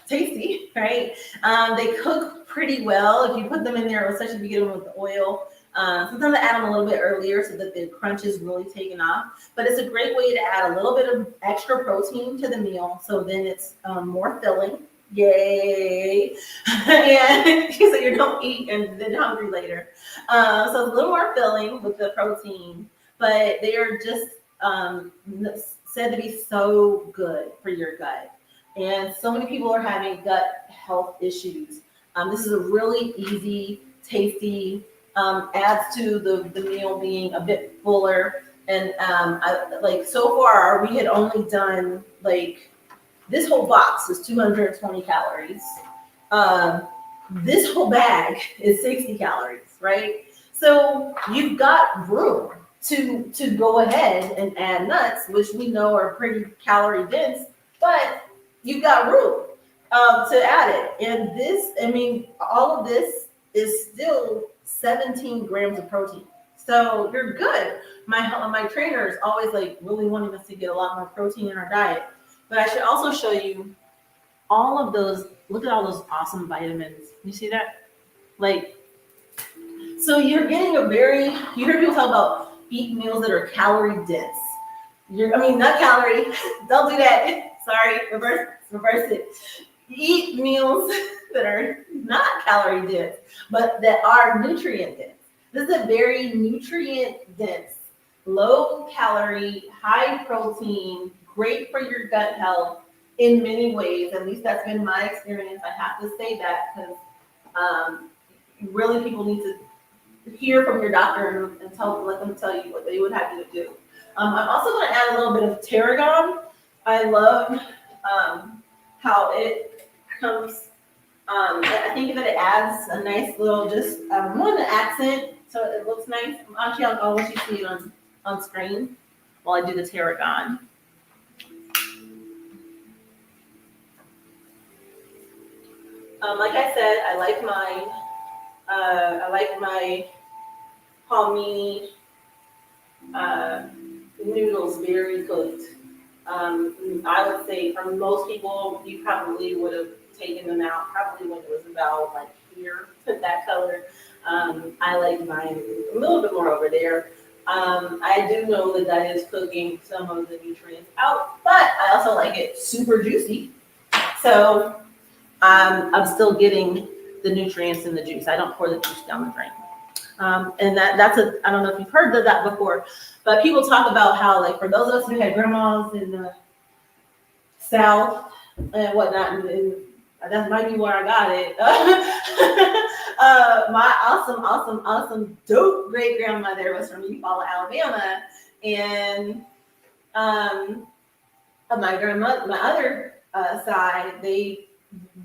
tasty, right? They cook pretty well if you put them in there, especially if you get them with the oil. Sometimes I add them a little bit earlier so that the crunch is really taken off. But it's a great way to add a little bit of extra protein to the meal, so then it's more filling. Yay! And so you don't eat and then hungry later. So it's a little more filling with the protein, but they are just said to be so good for your gut. And so many people are having gut health issues. This is a really easy, tasty, adds to the meal being a bit fuller. And so far, we had only done this whole box is 220 calories. This whole bag is 60 calories, right? So you've got room to go ahead and add nuts, which we know are pretty calorie dense, but you've got room to add it. And all of this is still 17 grams of protein. So you're good. My trainer is always really wanting us to get a lot more protein in our diet. But I should also show you all of those. Look at all those awesome vitamins. You see that? So you're getting you hear people talk about eat meals that are calorie dense. Not calorie. Don't do that. Sorry, reverse it. Eat meals that are not calorie dense, but that are nutrient dense. This is a very nutrient dense, low calorie, high protein, great for your gut health in many ways. At least that's been my experience. I have to say that because really people need to hear from your doctor and let them tell you what they would have you to do. I'm also going to add a little bit of tarragon. I love how it comes. I think that it adds a nice little more than an accent, so it looks nice. Actually, I'll let you see it on screen while I do the tarragon. Like I said, I like my palmini noodles very cooked. I would say for most people, you probably would have taken them out probably when it was about here, that color. I like mine a little bit more over there. I do know that that is cooking some of the nutrients out, but I also like it super juicy. So I'm still getting the nutrients in the juice. I don't pour the juice down the drain. And I don't know if you've heard of that before, but people talk about how, for those of us who had grandmas in the South and whatnot, and that might be where I got it. My awesome, dope great grandmother was from Eufaula, Alabama, and my other side, they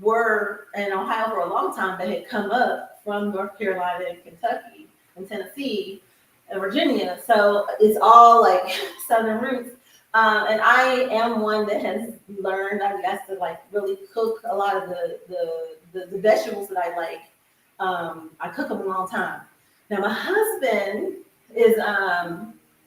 were in Ohio for a long time. They had come up from North Carolina and Kentucky and Tennessee and Virginia. So it's all Southern roots. And I am one that has learned, I guess, to really cook a lot of the vegetables that I like. I cook them a long time. Now my husband is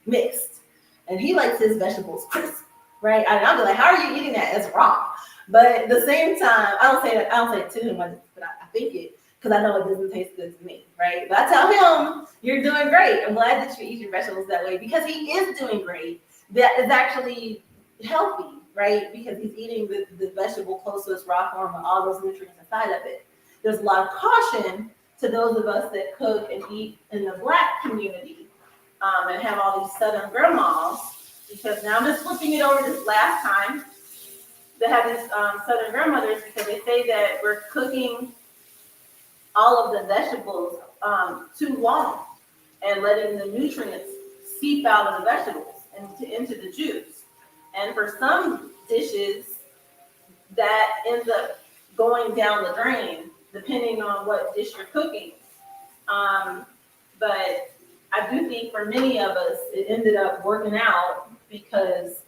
mixed, and he likes his vegetables crisp, right? And I'll be like, "How are you eating that? It's raw." But at the same time, I don't say that. I don't say it to him, but I think it because I know it doesn't taste good to me, right? But I tell him, "You're doing great. I'm glad that you eat your vegetables that way because he is doing great. That is actually healthy, right? Because he's eating the vegetable close to its raw form with all those nutrients inside of it. There's a lot of caution to those of us that cook and eat in the Black community and have all these Southern grandmas, because now I'm just flipping it over this last time. They have these Southern grandmothers because they say that we're cooking all of the vegetables too long and letting the nutrients seep out of the vegetables and into the juice. And for some dishes, that ends up going down the drain, depending on what dish you're cooking. But I do think for many of us, it ended up working out because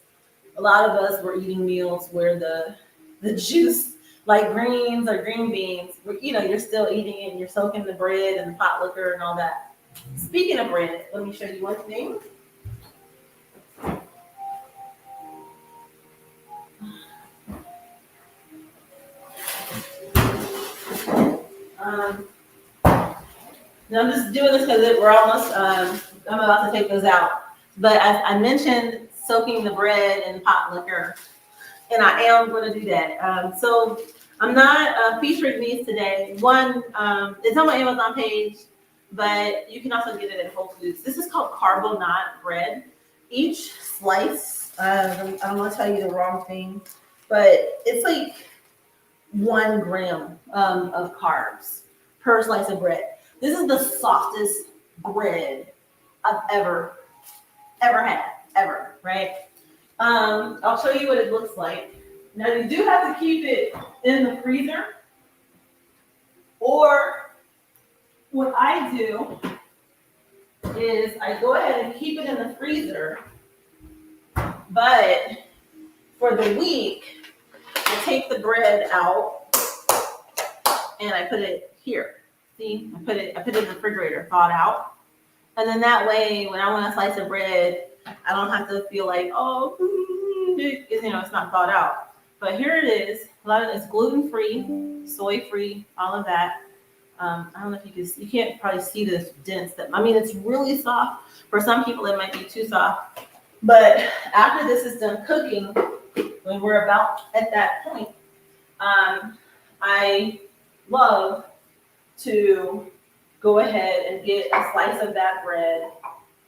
a lot of us were eating meals where the juice, like greens or green beans, you're still eating it and you're soaking the bread and the pot liquor and all that. Speaking of bread, let me show you one thing. Now I'm just doing this because we're almost, I'm about to take those out. But as I mentioned, soaking the bread in pot liquor, and I am going to do that. So I'm not featuring these today. One, it's on my Amazon page, but you can also get it at Whole Foods. This is called Carbonate bread. Each slice, I don't want to tell you the wrong thing, but it's like 1 gram of carbs per slice of bread. This is the softest bread I've ever had, right? I'll show you what it looks like. Now you do have to keep it in the freezer, or what I do is I go ahead and keep it in the freezer, but for the week, I take the bread out and I put it here. See, I put it in the refrigerator, thawed out. And then that way, when I want a slice of bread, I don't have to feel like, it's not thawed out. But here it is. A lot of it's gluten-free, soy-free, all of that. I don't know if you can't probably see this dense. It's really soft. For some people, it might be too soft. But after this is done cooking, when we're about at that point, I love to go ahead and get a slice of that bread,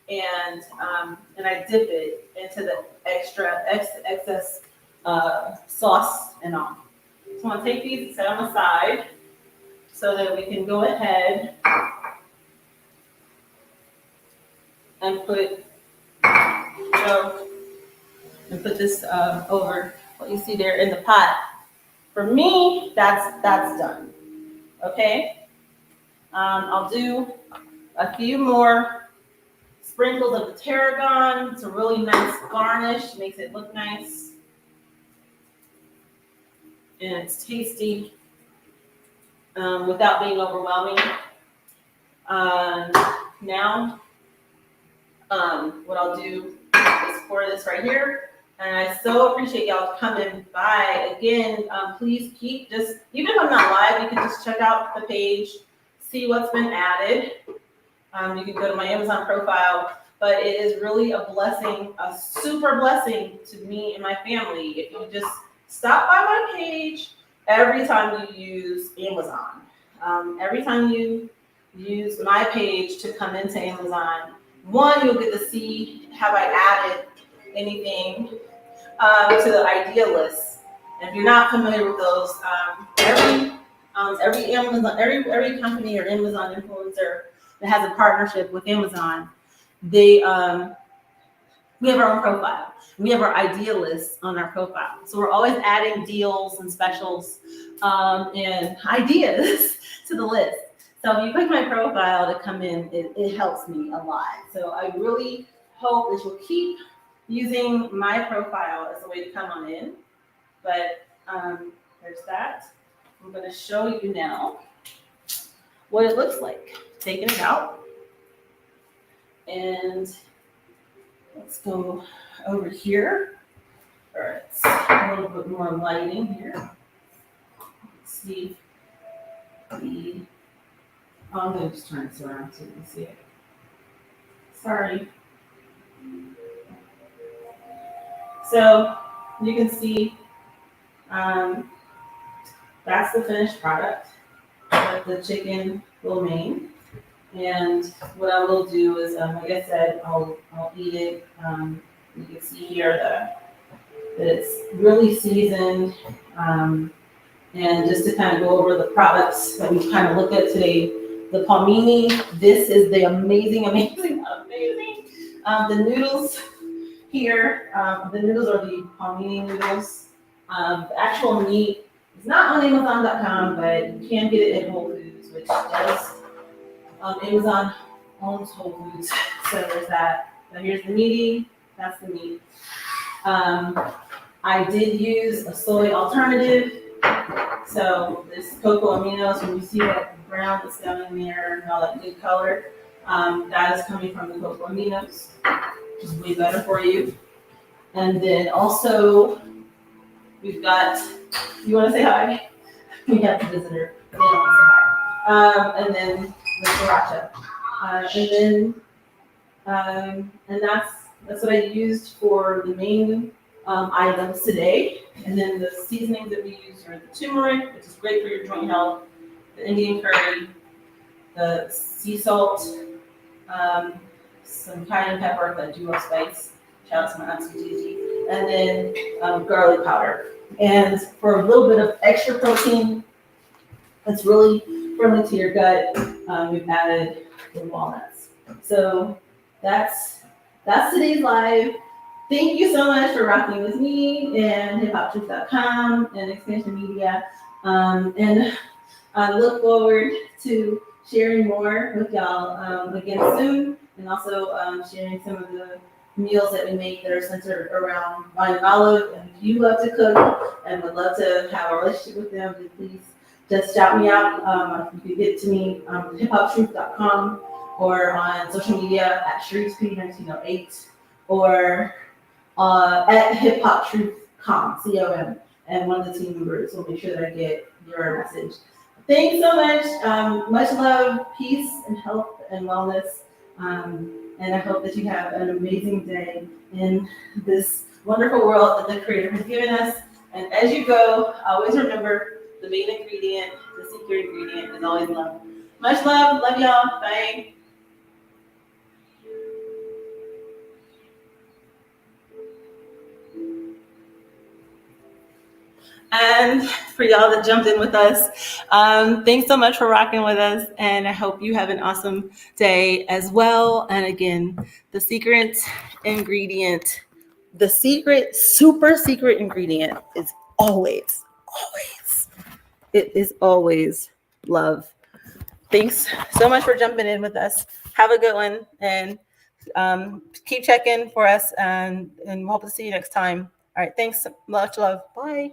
and I dip it into the excess sauce and all. So I'm gonna take these and set them aside so that we can go ahead and put this over what you see there in the pot. For me, that's done. Okay. I'll do a few more sprinkles of the tarragon. It's a really nice garnish, makes it look nice. And it's tasty without being overwhelming. Now, what I'll do is pour this right here. And I so appreciate y'all coming by. Again, please even if I'm not live, you can just check out the page, see what's been added. You can go to my Amazon profile, but it is really a blessing, a super blessing to me and my family if you just stop by my page every time you use Amazon. Every time you use my page to come into Amazon, one, you'll get to see have I added anything to the idea list. And if you're not familiar with those, every Amazon, every company or Amazon influencer that has a partnership with Amazon, we have our own profile. We have our idea list on our profile. So we're always adding deals and specials and ideas to the list. So if you click my profile to come in, it helps me a lot. So I really hope that you'll keep using my profile as a way to come on in. But there's that. I'm going to show you now what it looks like. Taking it out. And let's go over here. All right, it's a little bit more lighting here. Let's see the, I'm going to just turn this around so you can see it. Sorry. So you can see that's the finished product with the chicken lo mein. And what I will do is, like I said, I'll eat it. You can see here that it's really seasoned. And just to kind of go over the products that we kind of looked at today, the palmini, this is the amazing. The noodles here, the noodles are the palmini noodles. The actual meat is not on Amazon.com, but you can get it at Whole Foods, which does, Amazon owns Whole Foods. So there's that. So here's the meaty, that's the meat. I did use a soy alternative. So this cocoa aminos, when you see that brown that's down in there and all that good color, that is coming from the cocoa aminos, which is way better for you. And then also, we've got, you want to say hi? We have a visitor. They don't want to say hi. And then the sriracha. And that's what I used for the main items today. And then the seasonings that we use are the turmeric, which is great for your joint health, the Indian curry, the sea salt, some cayenne pepper, that duo spice. Shout out to my auntie Gigi. And then garlic powder. And for a little bit of extra protein, that's really friendly to your gut, we've added the walnuts. So that's today's live. Thank you so much for rocking with me and hiphoptruth.com and Expansion Media. And I look forward to sharing more with y'all again soon, and also sharing some of the meals that we make that are centered around wine and olive. And if you love to cook and would love to have a relationship with them, then please just shout me out. You can get to me on hiphoptruth.com or on social media at ShariceP1908 or at hiphoptruth.com, C-O-M, and one of the team members will make sure that I get your message. Thanks so much. Much love, peace, and health and wellness. And I hope that you have an amazing day in this wonderful world that the Creator has given us. And as you go, always remember the main ingredient, the secret ingredient is always love. Much love. Love y'all. Bye. And for y'all that jumped in with us, thanks so much for rocking with us. And I hope you have an awesome day as well. And again, the secret ingredient, the super secret ingredient is always love. Thanks so much for jumping in with us. Have a good one, and keep checking for us, and hope to see you next time. All right, thanks. Much love. Bye.